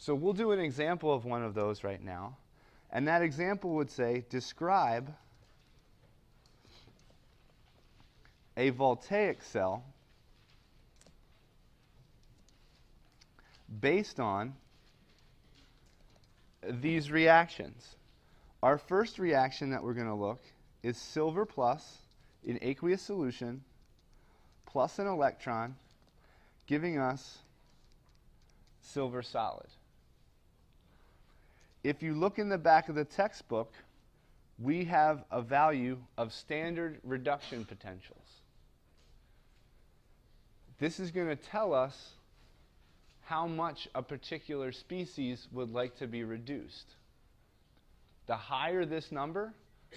So we'll do an example of one of those right now. And that example would say, describe a voltaic cell based on these reactions. Our first reaction that we're going to look is silver plus in aqueous solution plus an electron, giving us silver solid. If you look in the back of the textbook, we have a value of standard reduction potentials. This is going to tell us how much a particular species would like to be reduced. The higher this number,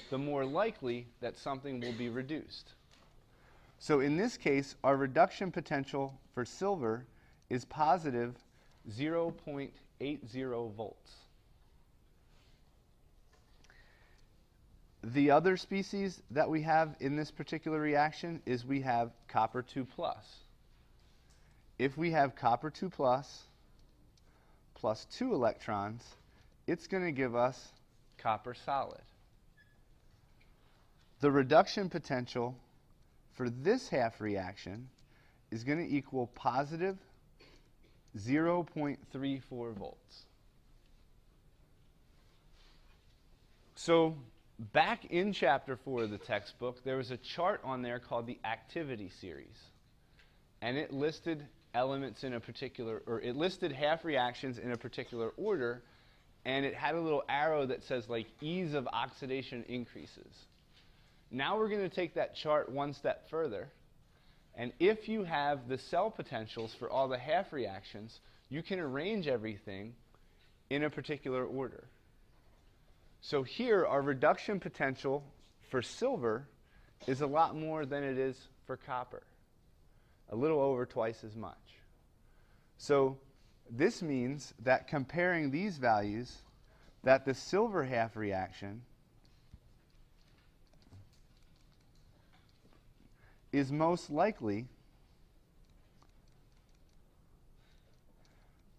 the more likely that something will be reduced. So in this case, our reduction potential for silver is positive 0.80 volts. The other species that we have in this particular reaction is we have copper 2 plus. If we have copper 2 plus 2 electrons, it's going to give us copper solid. The reduction potential for this half reaction is going to equal positive 0.34 volts. So back in chapter 4 of the textbook, there was a chart on there called the activity series. And it listed elements in a particular, or it listed half reactions in a particular order, and it had a little arrow that says like ease of oxidation increases. Now we're going to take that chart one step further, and if you have the cell potentials for all the half reactions, you can arrange everything in a particular order. So here, our reduction potential for silver is a lot more than it is for copper, a little over twice as much. So this means that comparing these values, that the silver half reaction is most likely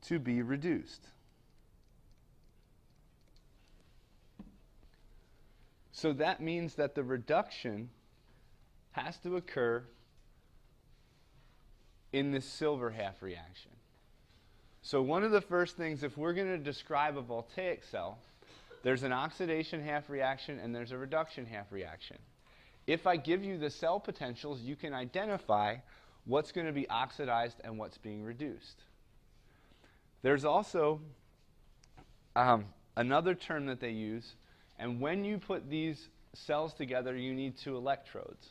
to be reduced. So that means that the reduction has to occur in this silver half reaction. So one of the first things, if we're going to describe a voltaic cell, there's an oxidation half reaction and there's a reduction half reaction. If I give you the cell potentials, you can identify what's going to be oxidized and what's being reduced. There's also another term that they use, and when you put these cells together, you need two electrodes.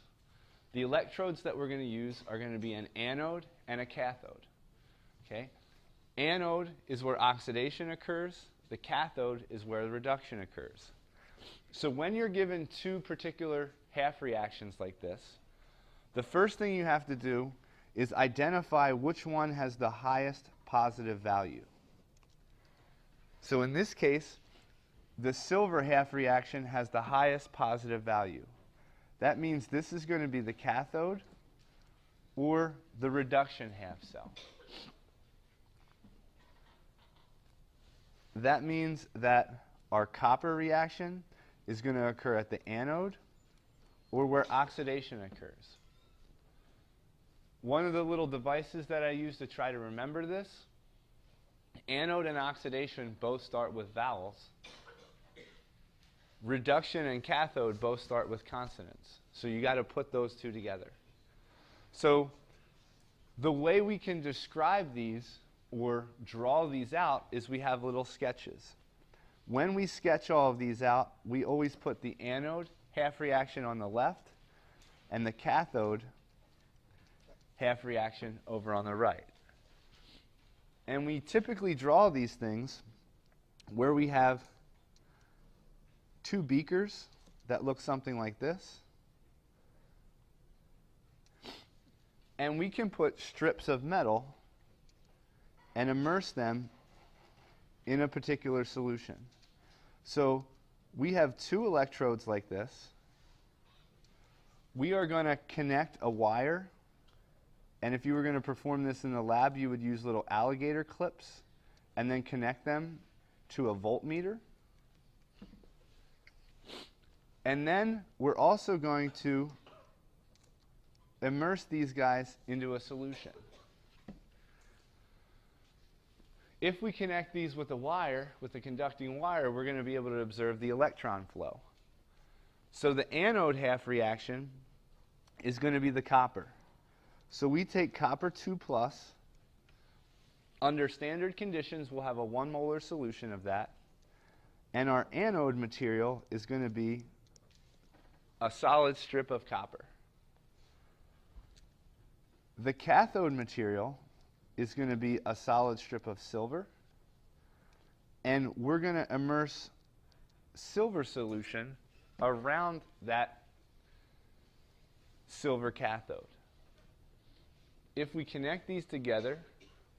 The electrodes that we're going to use are going to be an anode and a cathode. Okay? Anode is where oxidation occurs. The cathode is where the reduction occurs. So when you're given two particular half reactions like this, the first thing you have to do is identify which one has the highest positive value. So in this case, the silver half reaction has the highest positive value. That means this is going to be the cathode or the reduction half cell. That means that our copper reaction is going to occur at the anode or where oxidation occurs. One of the little devices that I use to try to remember this, anode and oxidation both start with vowels. Reduction and cathode both start with consonants. So you got to put those two together. So the way we can describe these or draw these out is we have little sketches. When we sketch all of these out, we always put the anode half reaction on the left and the cathode half reaction over on the right. And we typically draw these things where we have two beakers that look something like this. And we can put strips of metal and immerse them in a particular solution. So we have two electrodes like this. We are going to connect a wire, and if you were going to perform this in the lab, you would use little alligator clips and then connect them to a voltmeter. And then we're also going to immerse these guys into a solution. If we connect these with a wire, with a conducting wire, we're going to be able to observe the electron flow. So the anode half reaction is going to be the copper. So we take copper 2 plus. Under standard conditions, we'll have a 1 molar solution of that. And our anode material is going to be a solid strip of copper. The cathode material is going to be a solid strip of silver. And we're going to immerse silver solution around that silver cathode. If we connect these together,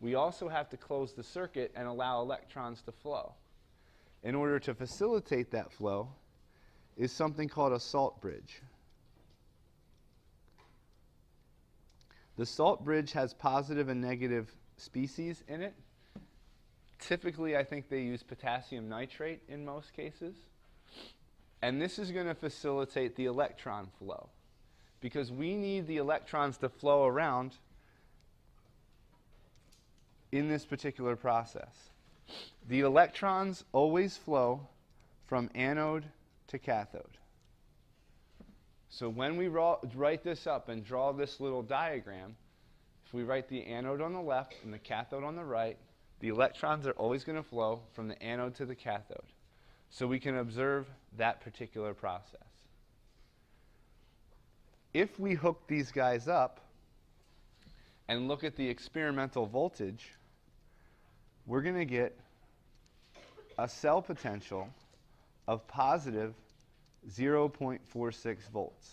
we also have to close the circuit and allow electrons to flow. In order to facilitate that flow is something called a salt bridge. The salt bridge has positive and negative species in it. Typically, I think they use potassium nitrate in most cases. And this is going to facilitate the electron flow, because we need the electrons to flow around in this particular process. The electrons always flow from anode to cathode. So when we write this up and draw this little diagram, if we write the anode on the left and the cathode on the right, the electrons are always going to flow from the anode to the cathode. So we can observe that particular process. If we hook these guys up and look at the experimental voltage, we're going to get a cell potential of positive 0.46 volts.